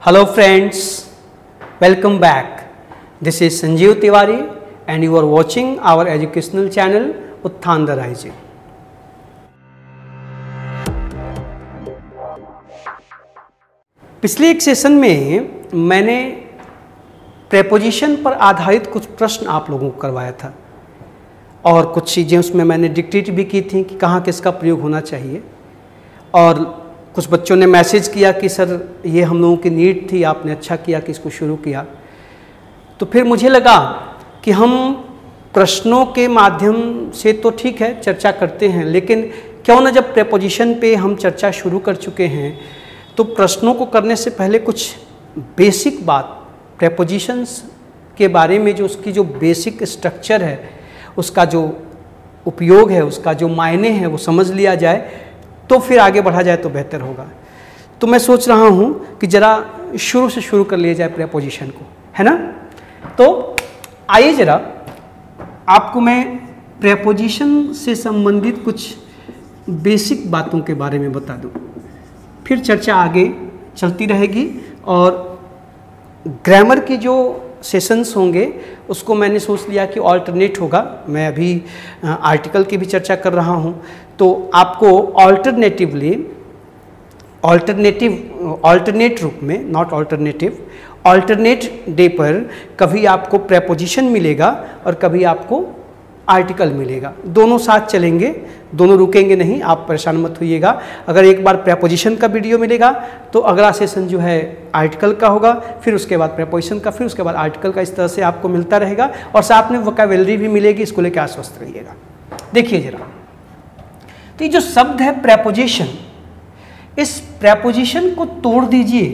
Hello friends, welcome back. This is Sanjeev Tiwari and you are watching our educational channel Utthaan the Rising. पिछले एक session में मैंने preposition पर आधारित कुछ प्रश्न आप लोगों को करवाया था और कुछ चीज़ें उसमें मैंने डिक्टेट भी की थी कि कहाँ किसका प्रयोग होना चाहिए, और कुछ बच्चों ने मैसेज किया कि सर ये हम लोगों की नीड थी, आपने अच्छा किया कि इसको शुरू किया। तो फिर मुझे लगा कि हम प्रश्नों के माध्यम से तो ठीक है चर्चा करते हैं, लेकिन क्यों ना जब प्रेपोजिशन पे हम चर्चा शुरू कर चुके हैं तो प्रश्नों को करने से पहले कुछ बेसिक बात प्रेपोजिशंस के बारे में, जो उसकी जो बेसिक स्ट्रक्चर है, उसका जो उपयोग है, उसका जो मायने हैं वो समझ लिया जाए तो फिर आगे बढ़ा जाए तो बेहतर होगा। तो मैं सोच रहा हूँ कि ज़रा शुरू से शुरू कर लिया जाए प्रेपोजिशन को, है ना। तो आइए ज़रा आपको मैं प्रेपोजिशन से संबंधित कुछ बेसिक बातों के बारे में बता दूँ, फिर चर्चा आगे चलती रहेगी। और ग्रामर की जो सेशंस होंगे उसको मैंने सोच लिया कि ऑल्टरनेट होगा। मैं अभी आर्टिकल की भी चर्चा कर रहा हूँ, तो आपको ऑल्टरनेट रूप में, नॉट ऑल्टरनेटिव, ऑल्टरनेट डे पर कभी आपको प्रेपोजिशन मिलेगा और कभी आपको आर्टिकल मिलेगा। दोनों साथ चलेंगे, दोनों रुकेंगे नहीं, आप परेशान मत होइएगा। अगर एक बार प्रेपोजिशन का वीडियो मिलेगा तो अगला सेशन जो है आर्टिकल का होगा, फिर उसके बाद प्रेपोजिशन का, फिर उसके बाद आर्टिकल का। इस तरह से आपको मिलता रहेगा और साथ में वोकैबुलरी भी मिलेगी। इसको लेकर आश्वस्त रहिएगा। देखिए जरा, तो ये जो शब्द है प्रेपोजिशन, इस प्रेपोजिशन को तोड़ दीजिए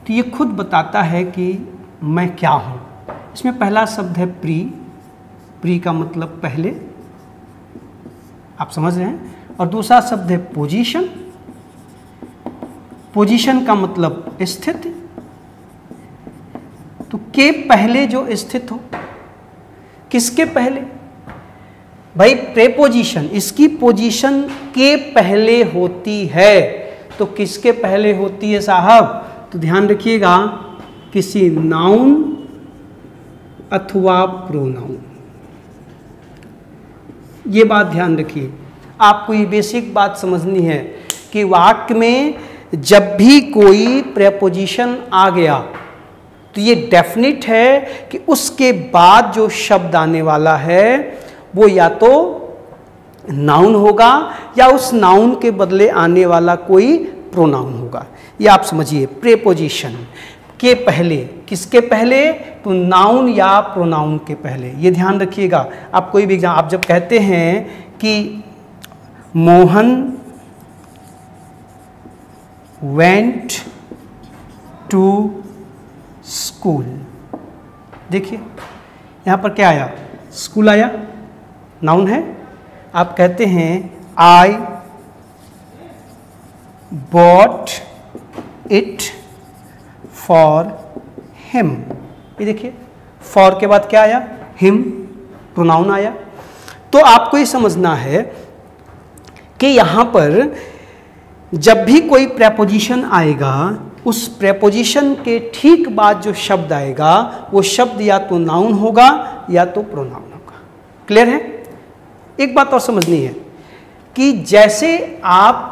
तो ये खुद बताता है कि मैं क्या हूँ। इसमें पहला शब्द है प्री। प्री का मतलब पहले, आप समझ रहे हैं। और दूसरा शब्द है पोजीशन। पोजीशन का मतलब स्थिति। तो के पहले जो स्थित हो, किसके पहले भाई? प्रेपोजिशन, इसकी पोजीशन के पहले होती है। तो किसके पहले होती है साहब? तो ध्यान रखिएगा, किसी नाउन अथवा प्रोनाउन। ये बात ध्यान रखिए, आपको ये बेसिक बात समझनी है कि वाक्य में जब भी कोई प्रेपोजिशन आ गया तो ये डेफिनिट है कि उसके बाद जो शब्द आने वाला है वो या तो नाउन होगा या उस नाउन के बदले आने वाला कोई प्रोनाउन होगा। ये आप समझिए, प्रेपोजिशन के पहले, किसके पहले? तो नाउन या प्रोनाउन के पहले। ये ध्यान रखिएगा। आप कोई भी एग्जाम, आप जब कहते हैं कि मोहन वेंट टू स्कूल, देखिए यहाँ पर क्या आया? स्कूल आया, नाउन है। आप कहते हैं I bought it for him, ये देखिए फॉर के बाद क्या आया? हिम, प्रोनाउन आया। तो आपको ये समझना है कि यहाँ पर जब भी कोई प्रेपोजिशन आएगा, उस प्रेपोजिशन के ठीक बाद जो शब्द आएगा वो शब्द या तो नाउन होगा या तो प्रोनाउन होगा। क्लियर है? एक बात और समझनी है कि जैसे आप,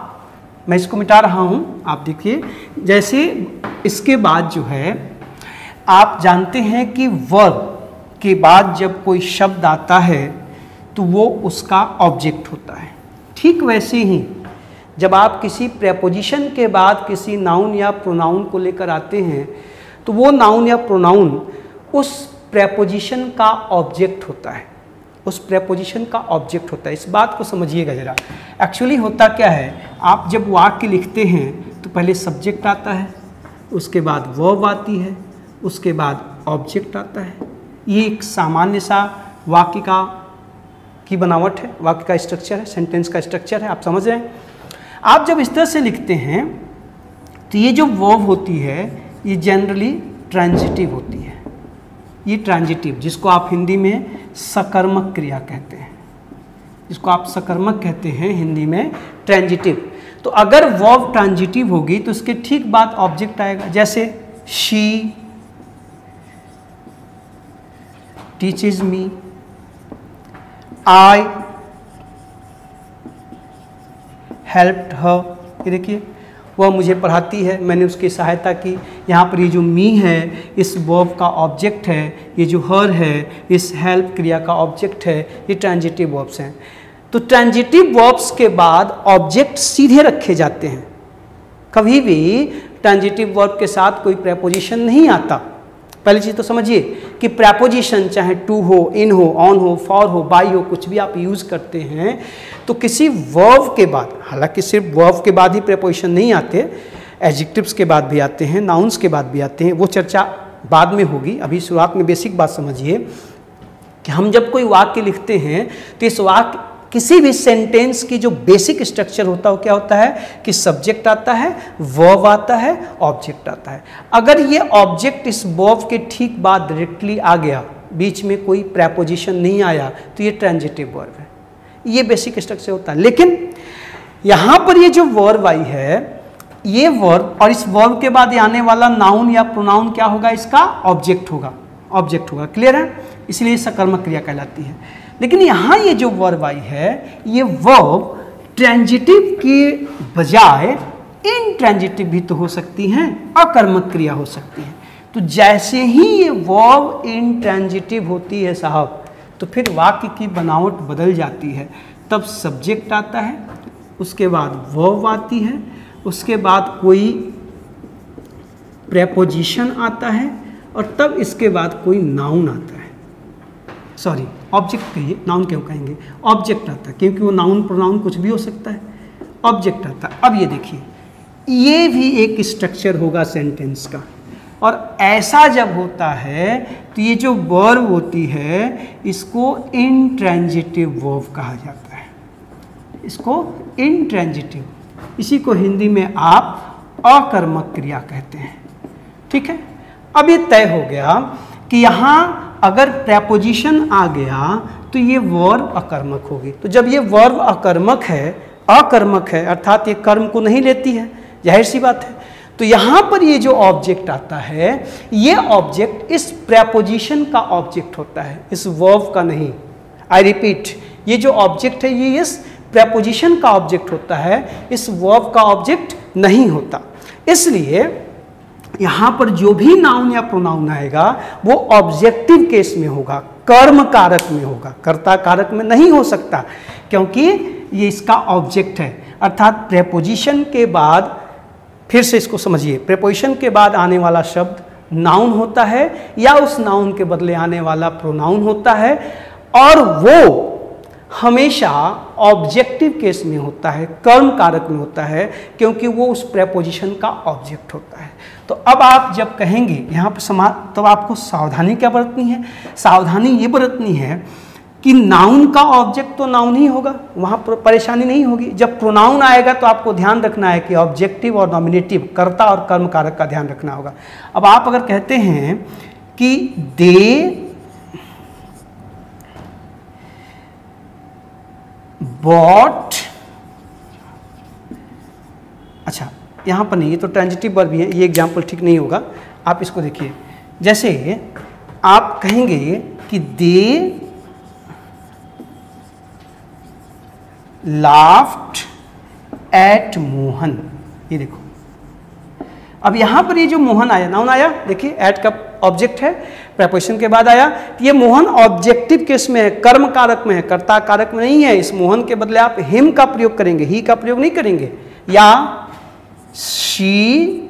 मैं इसको मिटा रहा हूँ, आप देखिए, जैसे इसके बाद जो है आप जानते हैं कि वर्ब के बाद जब कोई शब्द आता है तो वो उसका ऑब्जेक्ट होता है। ठीक वैसे ही जब आप किसी प्रेपोजिशन के बाद किसी नाउन या प्रोनाउन को लेकर आते हैं तो वो नाउन या प्रोनाउन उस प्रेपोजिशन का ऑब्जेक्ट होता है, उस प्रेपोजिशन का ऑब्जेक्ट होता है। इस बात को समझिएगा ज़रा। एक्चुअली होता क्या है, आप जब वाक्य लिखते हैं तो पहले सब्जेक्ट आता है, उसके बाद वर्ब आती है, उसके बाद ऑब्जेक्ट आता है। ये एक सामान्य सा वाक्य की बनावट है, वाक्य का स्ट्रक्चर है, सेंटेंस का स्ट्रक्चर है। आप समझ रहे हैं? आप जब इस तरह से लिखते हैं तो ये जो वर्ब होती है ये जनरली ट्रांजिटिव होती है। ये ट्रांजिटिव, जिसको आप हिंदी में सकर्मक क्रिया कहते हैं, जिसको आप सकर्मक कहते हैं हिंदी में ट्रांजिटिव। तो अगर वर्ब ट्रांजिटिव होगी तो उसके ठीक बाद ऑब्जेक्ट आएगा। जैसे she teaches me, I helped her, ये देखिए वह मुझे पढ़ाती है, मैंने उसकी सहायता की। यहाँ पर ये जो मी है इस वर्ब का ऑब्जेक्ट है, ये जो हर है इस हेल्प क्रिया का ऑब्जेक्ट है। ये ट्रांजिटिव वर्ब्स हैं। तो ट्रांजिटिव वर्ब्स के बाद ऑब्जेक्ट सीधे रखे जाते हैं। कभी भी ट्रांजिटिव वर्ब के साथ कोई प्रेपोजिशन नहीं आता। पहली चीज़ तो समझिए कि प्रेपोजिशन चाहे टू हो, इन हो, ऑन हो, फॉर हो, बाई हो, कुछ भी आप यूज़ करते हैं तो किसी वर्ब के बाद, हालांकि सिर्फ वर्ब के बाद ही प्रेपोजिशन नहीं आते, एडजेक्टिव्स के बाद भी आते हैं, नाउन्स के बाद भी आते हैं, वो चर्चा बाद में होगी। अभी शुरुआत में बेसिक बात समझिए कि हम जब कोई वाक्य लिखते हैं तो इस वाक्य किसी भी सेंटेंस की जो बेसिक स्ट्रक्चर होता है वो क्या होता है कि सब्जेक्ट आता है, वर्ब आता है, ऑब्जेक्ट आता है। अगर ये ऑब्जेक्ट इस वर्ब के ठीक बाद डायरेक्टली आ गया, बीच में कोई प्रेपोजिशन नहीं आया, तो ये ट्रांजिटिव वर्ब है। ये बेसिक स्ट्रक्चर होता है। लेकिन यहाँ पर ये जो वर्ब आई है, ये वर्ब और इस वर्ब के बाद आने वाला नाउन या प्रोनाउन क्या होगा, इसका ऑब्जेक्ट होगा, ऑब्जेक्ट होगा। क्लियर है? इसलिए सकर्मक क्रिया कहलाती है। लेकिन यहाँ ये जो वर्ब आई है, ये वर्ब ट्रांजिटिव के बजाय इनट्रांजिटिव भी तो हो सकती हैं, अकर्मक क्रिया हो सकती है। तो जैसे ही ये वर्ब इनट्रांजिटिव होती है साहब, तो फिर वाक्य की बनावट बदल जाती है। तब सब्जेक्ट आता है, उसके बाद वर्ब आती है, उसके बाद कोई प्रेपोजिशन आता है और तब इसके बाद कोई नाउन आता है। सॉरी, ऑब्जेक्ट कहिए, नाउन क्यों कहेंगे, ऑब्जेक्ट आता है, क्योंकि वो नाउन प्रोनाउन कुछ भी हो सकता है, ऑब्जेक्ट आता है। अब ये देखिए, ये भी एक स्ट्रक्चर होगा सेंटेंस का, और ऐसा जब होता है तो ये जो वर्ब होती है इसको इनट्रांजिटिव वर्ब कहा जाता है, इसको इनट्रांजिटिव, इसी को हिंदी में आप अकर्मक क्रिया कहते हैं। ठीक है? अब ये तय हो गया कि यहाँ अगर प्रेपोजिशन आ गया तो ये वर्ब अकर्मक होगी। तो जब ये वर्ब अकर्मक है अर्थात ये कर्म को नहीं लेती है, जाहिर सी बात है, तो यहाँ पर ये जो ऑब्जेक्ट आता है, ये ऑब्जेक्ट इस प्रेपोजिशन का ऑब्जेक्ट होता है, इस वर्ब का नहीं। आई रिपीट, ये जो ऑब्जेक्ट है ये इस प्रेपोजिशन का ऑब्जेक्ट होता है, इस वर्ब का ऑब्जेक्ट नहीं होता। इसलिए यहाँ पर जो भी नाउन या प्रोनाउन आएगा वो ऑब्जेक्टिव केस में होगा, कर्म कारक में होगा, कर्ता कारक में नहीं हो सकता, क्योंकि ये इसका ऑब्जेक्ट है। अर्थात प्रेपोजिशन के बाद, फिर से इसको समझिए, प्रेपोजिशन के बाद आने वाला शब्द नाउन होता है या उस नाउन के बदले आने वाला प्रोनाउन होता है, और वो हमेशा ऑब्जेक्टिव केस में होता है, कर्म कारक में होता है, क्योंकि वो उस प्रेपोजिशन का ऑब्जेक्ट होता है। तो अब आप जब कहेंगे यहाँ पर तो आपको सावधानी क्या बरतनी है? सावधानी ये बरतनी है कि नाउन का ऑब्जेक्ट तो नाउन ही होगा, वहाँ पर परेशानी नहीं होगी। जब प्रोनाउन आएगा तो आपको ध्यान रखना है कि ऑब्जेक्टिव और नॉमिनेटिव, कर्ता और कर्म कारक का ध्यान रखना होगा। अब आप अगर कहते हैं कि दे बॉट, अच्छा यहाँ पर नहीं, ये तो ट्रांजिटिव वर्ब भी है, ये एग्जाम्पल ठीक नहीं होगा। आप इसको देखिए, जैसे आप कहेंगे कि दे लाफ्ड एट मोहन, ये देखो। अब यहाँ पर ये जो मोहन आया, नाउन आया, देखिए एट का ऑब्जेक्ट है, प्रेपोजिशन के बाद आया, ये मोहन ऑब्जेक्टिव केस में है, कर्म कारक में है, कर्ता कारक में नहीं है। इस मोहन के बदले आप हिम का प्रयोग करेंगे, ही का प्रयोग नहीं करेंगे। या शी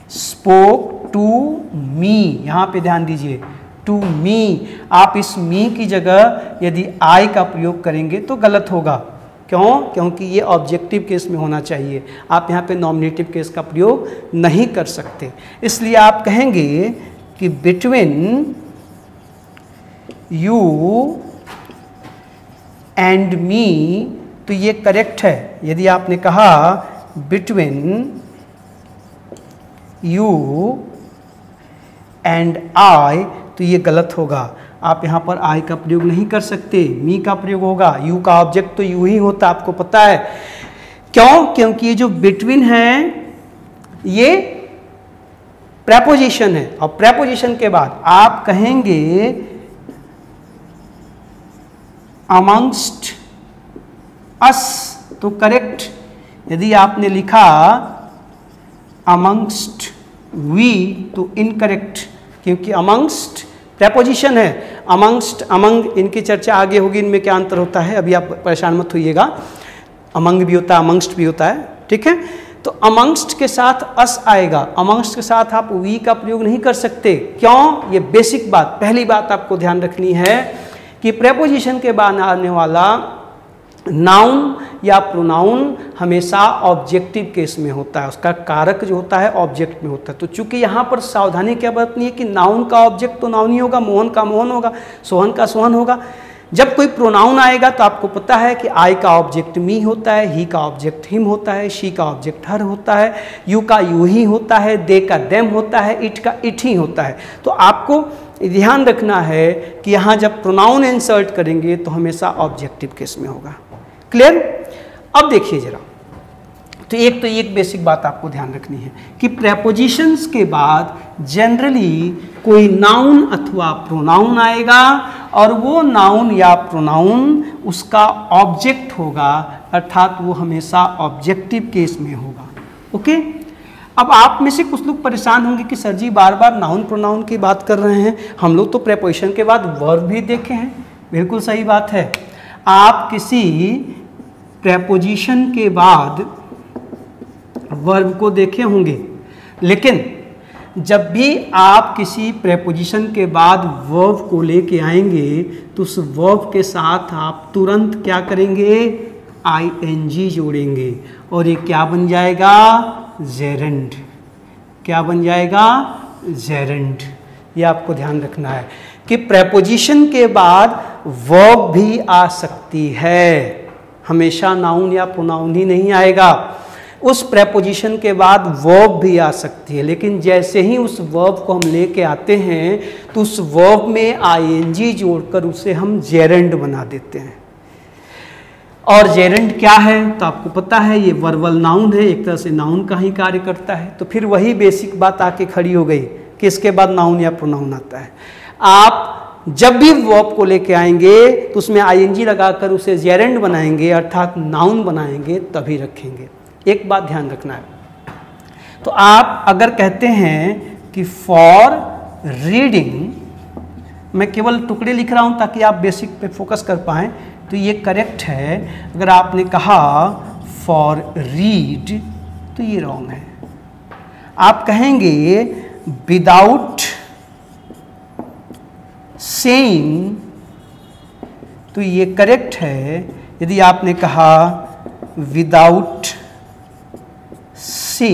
स्पोक टू मी, यहां पे ध्यान दीजिए, टू मी, आप इस मी की जगह यदि आई का प्रयोग करेंगे तो गलत होगा। क्यों? क्योंकि ये ऑब्जेक्टिव केस में होना चाहिए, आप यहाँ पे नॉमिनेटिव केस का प्रयोग नहीं कर सकते। इसलिए आप कहेंगे कि बिटवीन यू एंड मी, तो ये करेक्ट है। यदि आपने कहा बिटवीन यू एंड आई, तो ये गलत होगा। आप यहाँ पर आई का प्रयोग नहीं कर सकते, मी का प्रयोग होगा। यू का ऑब्जेक्ट तो यू ही होता, आपको पता है। क्यों? क्योंकि ये जो बिटवीन है ये प्रेपोजिशन है और प्रेपोजिशन के बाद आप कहेंगे अमंगस्ट अस, तो करेक्ट। यदि आपने लिखा अमंगस्ट वी तो इनकरेक्ट, क्योंकि अमंगस्ट प्रेपोजिशन है। अमंगस्ट, अमंग, इनकी चर्चा आगे होगी, इनमें क्या अंतर होता है, अभी आप परेशान मत होइएगा। अमंग भी होता है, अमंगस्ट भी होता है, ठीक है। तो अमंगस्ट के साथ अस आएगा, अमंगस्ट के साथ आप वी का प्रयोग नहीं कर सकते। क्यों? ये बेसिक बात, पहली बात आपको ध्यान रखनी है कि प्रेपोजिशन के बाद आने वाला नाउन या प्रोनाउन हमेशा ऑब्जेक्टिव केस में होता है, उसका कारक जो होता है ऑब्जेक्ट में होता है। तो चूंकि यहाँ पर सावधानी क्या बरतनी है कि नाउन का ऑब्जेक्ट तो नाउन ही होगा, मोहन का मोहन होगा, सोहन का सोहन होगा। जब कोई प्रोनाउन आएगा तो आपको पता है कि आई का ऑब्जेक्ट मी होता है, ही का ऑब्जेक्ट हिम होता है, शी का ऑब्जेक्ट हर होता है, यू का यू ही होता है, दे का देम होता है, इट का इट ही होता है। तो आपको ध्यान रखना है कि यहाँ जब प्रोनाउन इंसर्ट करेंगे तो हमेशा ऑब्जेक्टिव केस में होगा। क्लियर? अब देखिए जरा, तो एक बेसिक बात आपको ध्यान रखनी है कि प्रेपोजिशंस के बाद जनरली कोई नाउन अथवा प्रोनाउन आएगा और वो नाउन या प्रोनाउन उसका ऑब्जेक्ट होगा, अर्थात वो हमेशा ऑब्जेक्टिव केस में होगा। ओके? अब आप में से कुछ लोग परेशान होंगे कि सर जी बार बार नाउन प्रोनाउन की बात कर रहे हैं, हम लोग तो प्रेपोजिशन के बाद वर्ब भी देखे हैं। बिल्कुल सही बात है, आप किसी प्रेपोजिशन के बाद वर्ब को देखे होंगे, लेकिन जब भी आप किसी प्रेपोजिशन के बाद वर्ब को लेके आएंगे तो उस वर्ब के साथ आप तुरंत क्या करेंगे? आईएनजी जोड़ेंगे और ये क्या बन जाएगा? जेरेंड। क्या बन जाएगा? जेरेंड। ये आपको ध्यान रखना है कि प्रेपोजिशन के बाद वर्ब भी आ सकती है, हमेशा नाउन या प्रोनाउन ही नहीं आएगा। उस प्रेपोजिशन के बाद वर्ब भी आ सकती है, लेकिन जैसे ही उस वर्ब को हम लेके आते हैं तो उस वर्ब में आईएनजी जोड़कर उसे हम जेरेंड बना देते हैं। और जेरेंड क्या है तो आपको पता है, ये वर्बल नाउन है, एक तरह से नाउन का ही कार्य करता है। तो फिर वही बेसिक बात आके खड़ी हो गई कि इसके बाद नाउन या प्रोनाउन आता है। आप जब भी वर्ब को लेके आएंगे तो उसमें आईएनजी लगाकर उसे जेरेंड बनाएंगे, अर्थात नाउन बनाएंगे, तभी रखेंगे। एक बात ध्यान रखना है, तो आप अगर कहते हैं कि फॉर रीडिंग, मैं केवल टुकड़े लिख रहा हूं ताकि आप बेसिक पे फोकस कर पाएं, तो ये करेक्ट है। अगर आपने कहा फॉर रीड तो ये रॉन्ग है। आप कहेंगे विदाउट सेइंग तो ये करेक्ट है। यदि आपने कहा विदाउट से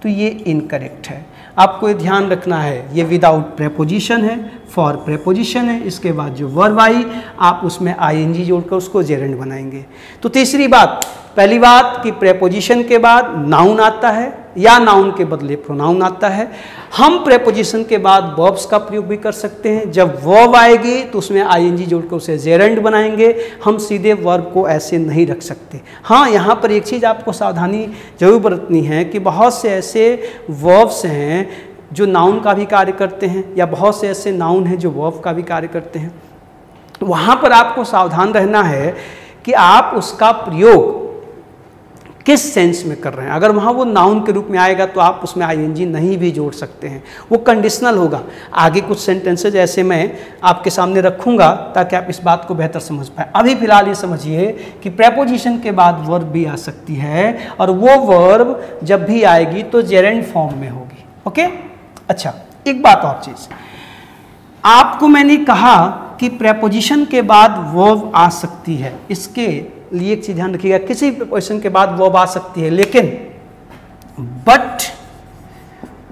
तो ये इनकरेक्ट है। आपको ये ध्यान रखना है, ये विदाउट प्रेपोजिशन है, फॉर प्रेपोजिशन है, इसके बाद जो वर्ब आई आप उसमें आईएनजी जोड़कर उसको जेरेंड बनाएंगे। तो तीसरी बात, पहली बात कि प्रेपोजिशन के बाद नाउन आता है या नाउन के बदले प्रोनाउन आता है। हम प्रेपोजिशन के बाद वर्ब्स का प्रयोग भी कर सकते हैं। जब वर्ब आएगी तो उसमें आईएनजी जोड़कर उसे जेरेंड बनाएंगे, हम सीधे वर्ब को ऐसे नहीं रख सकते। हाँ, यहाँ पर एक चीज़ आपको सावधानी जरूर बरतनी है कि बहुत से ऐसे वर्ब्स हैं जो नाउन का भी कार्य करते हैं या बहुत से ऐसे नाउन हैं जो वर्ब का भी कार्य करते हैं। वहाँ पर आपको सावधान रहना है कि आप उसका प्रयोग किस सेंस में कर रहे हैं। अगर वहाँ वो नाउन के रूप में आएगा तो आप उसमें आईएनजी नहीं भी जोड़ सकते हैं, वो कंडीशनल होगा। आगे कुछ सेंटेंसेज ऐसे मैं आपके सामने रखूँगा ताकि आप इस बात को बेहतर समझ पाए। अभी फिलहाल ये समझिए कि प्रेपोजिशन के बाद वर्ब भी आ सकती है और वो वर्ब जब भी आएगी तो जेरेंड फॉर्म में होगी। ओके? अच्छा, एक बात और चीज़, आपको मैंने कहा कि प्रेपोजिशन के बाद वर्ब आ सकती है, इसके लिए एक चीज ध्यान रखिएगा, किसी प्रेपोजिशन के बाद वर्ब आ सकती है, लेकिन बट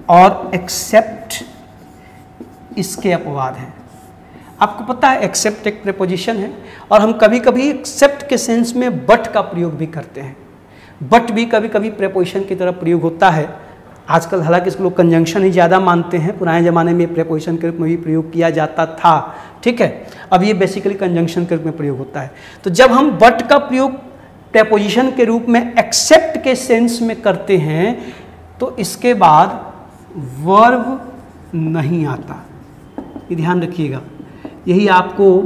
और एक्सेप्ट इसके अपवाद हैं। आपको पता है एक्सेप्ट एक प्रेपोजिशन है और हम कभी कभी एक्सेप्ट के सेंस में बट का प्रयोग भी करते हैं। बट भी कभी कभी प्रेपोजिशन की तरह प्रयोग होता है। आजकल हालांकि इसको लोग कंजंक्शन ही ज़्यादा मानते हैं, पुराने ज़माने में प्रेपोजिशन के रूप में भी प्रयोग किया जाता था, ठीक है। अब ये बेसिकली कंजंक्शन के रूप में प्रयोग होता है। तो जब हम बट का प्रयोग प्रेपोजिशन के रूप में एक्सेप्ट के सेंस में करते हैं तो इसके बाद वर्ब नहीं आता, ये ध्यान रखिएगा। यही आपको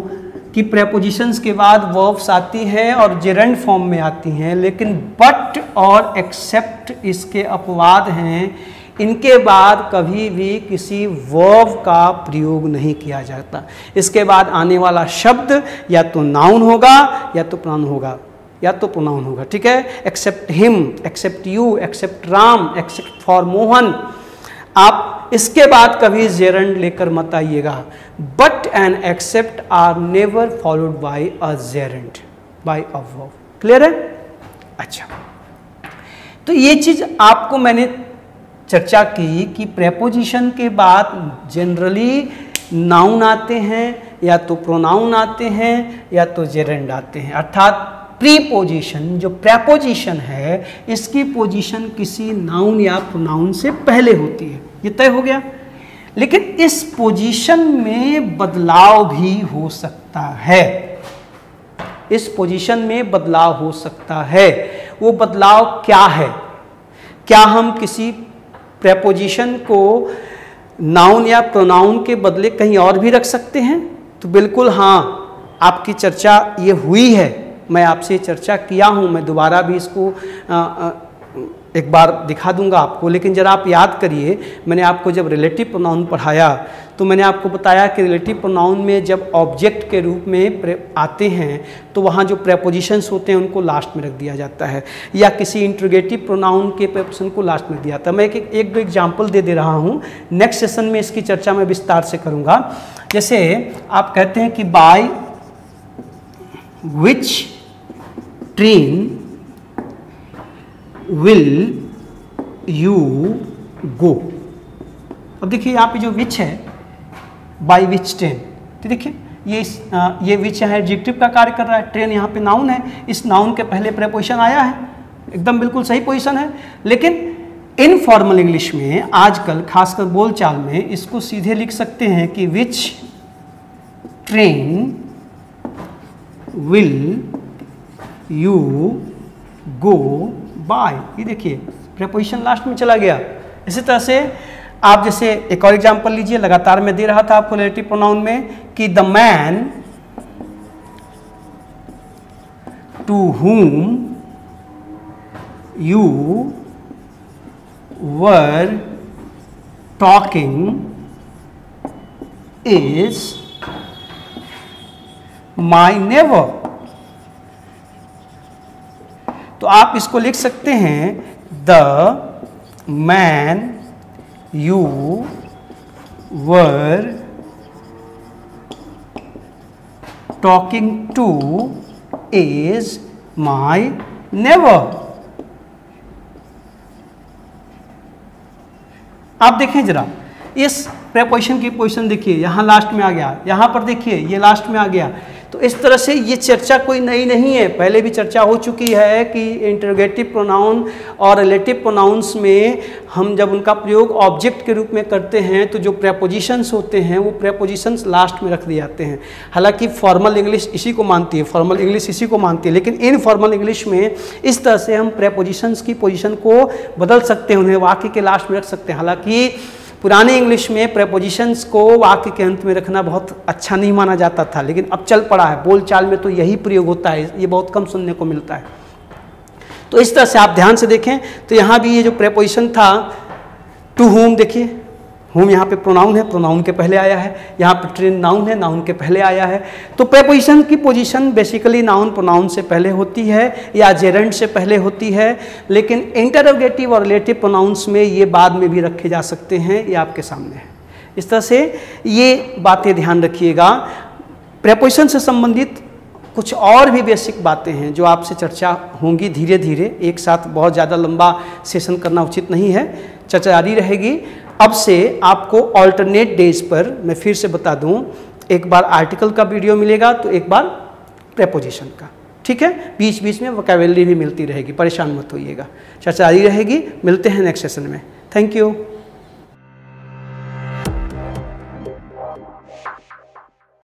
कि प्रेपोजिशंस के बाद वर्ब्स आती हैं और जेरेंड फॉर्म में आती हैं, लेकिन बट और एक्सेप्ट इसके अपवाद हैं। इनके बाद कभी भी किसी वर्ब का प्रयोग नहीं किया जाता। इसके बाद आने वाला शब्द या तो नाउन होगा या तो प्रोनाउन होगा, या तो प्रोनाउन होगा, ठीक है। Except him, except you, except Ram, except for Mohan. आप इसके बाद कभी जेरेंड लेकर मत आइएगा। But and except are never followed by a gerund, by a verb. Clear है? अच्छा, तो ये चीज आपको मैंने चर्चा की कि प्रेपोजिशन के बाद जनरली नाउन आते हैं या तो प्रोनाउन आते हैं या तो जेरेंड आते हैं। अर्थात प्रीपोजिशन जो प्रेपोजिशन है इसकी पोजीशन किसी नाउन या प्रोनाउन से पहले होती है, ये तय हो गया। लेकिन इस पोजीशन में बदलाव भी हो सकता है, इस पोजीशन में बदलाव हो सकता है। वो बदलाव क्या है? क्या हम किसी प्रेपोजिशन को नाउन या प्रोनाउन के बदले कहीं और भी रख सकते हैं? तो बिल्कुल हाँ, आपकी चर्चा ये हुई है, मैं आपसे चर्चा किया हूँ, मैं दोबारा भी इसको एक बार दिखा दूंगा आपको। लेकिन जरा आप याद करिए, मैंने आपको जब रिलेटिव प्रोनाउन पढ़ाया तो मैंने आपको बताया कि रिलेटिव प्रोनाउन में जब ऑब्जेक्ट के रूप में आते हैं तो वहाँ जो प्रेपोजिशंस होते हैं उनको लास्ट में रख दिया जाता है, या किसी इंट्रोगेटिव प्रोनाउन के प्रेपोजिशन को लास्ट में दिया जाता है। मैं एक दो एग्जाम्पल दे रहा हूँ, नेक्स्ट सेशन में इसकी चर्चा मैं विस्तार से करूँगा। जैसे आप कहते हैं कि by which train will you गो। अब देखिए यहाँ पे जो विच है, बाई विच ट्रेन, तो देखिए ये विच यहाँ एडजेक्टिव का कार्य कर रहा है, ट्रेन यहाँ पे नाउन है, इस नाउन के पहले प्रेपोजिशन आया है, एकदम बिल्कुल सही पोजीशन है। लेकिन इनफॉर्मल इंग्लिश में आजकल खासकर बोलचाल में इसको सीधे लिख सकते हैं कि which train will you go by. ये देखिए प्रेपोजिशन लास्ट में चला गया। इसी तरह से आप जैसे एक और एग्जांपल लीजिए, लगातार मैं दे रहा था आपको रिलेटिव प्रोनाउन में कि the man to whom you were talking is my neighbor। तो आप इसको लिख सकते हैं the man you were talking to is my neighbor। आप देखें जरा इस प्रेपोजिशन की पोजीशन देखिए, यहाँ लास्ट में आ गया, यहाँ पर देखिए ये लास्ट में आ गया। तो इस तरह से ये चर्चा कोई नई नहीं है, पहले भी चर्चा हो चुकी है कि इंटरोगेटिव प्रोनाउन और रिलेटिव प्रोनाउंस में हम जब उनका प्रयोग ऑब्जेक्ट के रूप में करते हैं तो जो प्रेपोजिशंस होते हैं वो प्रेपोजिशंस लास्ट में रख दिए जाते हैं। हालांकि फॉर्मल इंग्लिश इसी को मानती है, फॉर्मल इंग्लिश इसी को मानती है, लेकिन इनफॉर्मल इंग्लिश में इस तरह से हम प्रेपोजिशंस की पोजीशन को बदल सकते हैं, उन्हें वाक्य के लास्ट में रख सकते हैं। हालांकि पुराने इंग्लिश में प्रेपोजिशंस को वाक्य के अंत में रखना बहुत अच्छा नहीं माना जाता था, लेकिन अब चल पड़ा है, बोलचाल में तो यही प्रयोग होता है, ये बहुत कम सुनने को मिलता है। तो इस तरह से आप ध्यान से देखें तो यहाँ भी ये जो प्रेपोजिशन था टू whom, देखिए whom यहाँ पे प्रोनाउन है, प्रोनाउन के पहले आया है, यहाँ पे ट्रेन नाउन है, नाउन के पहले आया है। तो प्रेपोजिशन की पोजीशन बेसिकली नाउन प्रोनाउन से पहले होती है या जेरेंड से पहले होती है, लेकिन इंटरोगेटिव और रिलेटिव प्रोनाउंस में ये बाद में भी रखे जा सकते हैं, ये आपके सामने है। इस तरह से ये बातें ध्यान रखिएगा। प्रेपोजिशन से संबंधित कुछ और भी बेसिक बातें हैं जो आपसे चर्चा होंगी धीरे धीरे, एक साथ बहुत ज़्यादा लंबा सेशन करना उचित नहीं है, चर्चा जारी रहेगी। अब से आपको ऑल्टरनेट डेज पर मैं फिर से बता दूं, एक बार आर्टिकल का वीडियो मिलेगा तो एक बार प्रेपोजिशन का, ठीक है। बीच बीच में वोकैबुलरी भी मिलती रहेगी, परेशान मत होइएगा, चर्चा जारी रहेगी। मिलते हैं नेक्स्ट सेशन में। Thank you.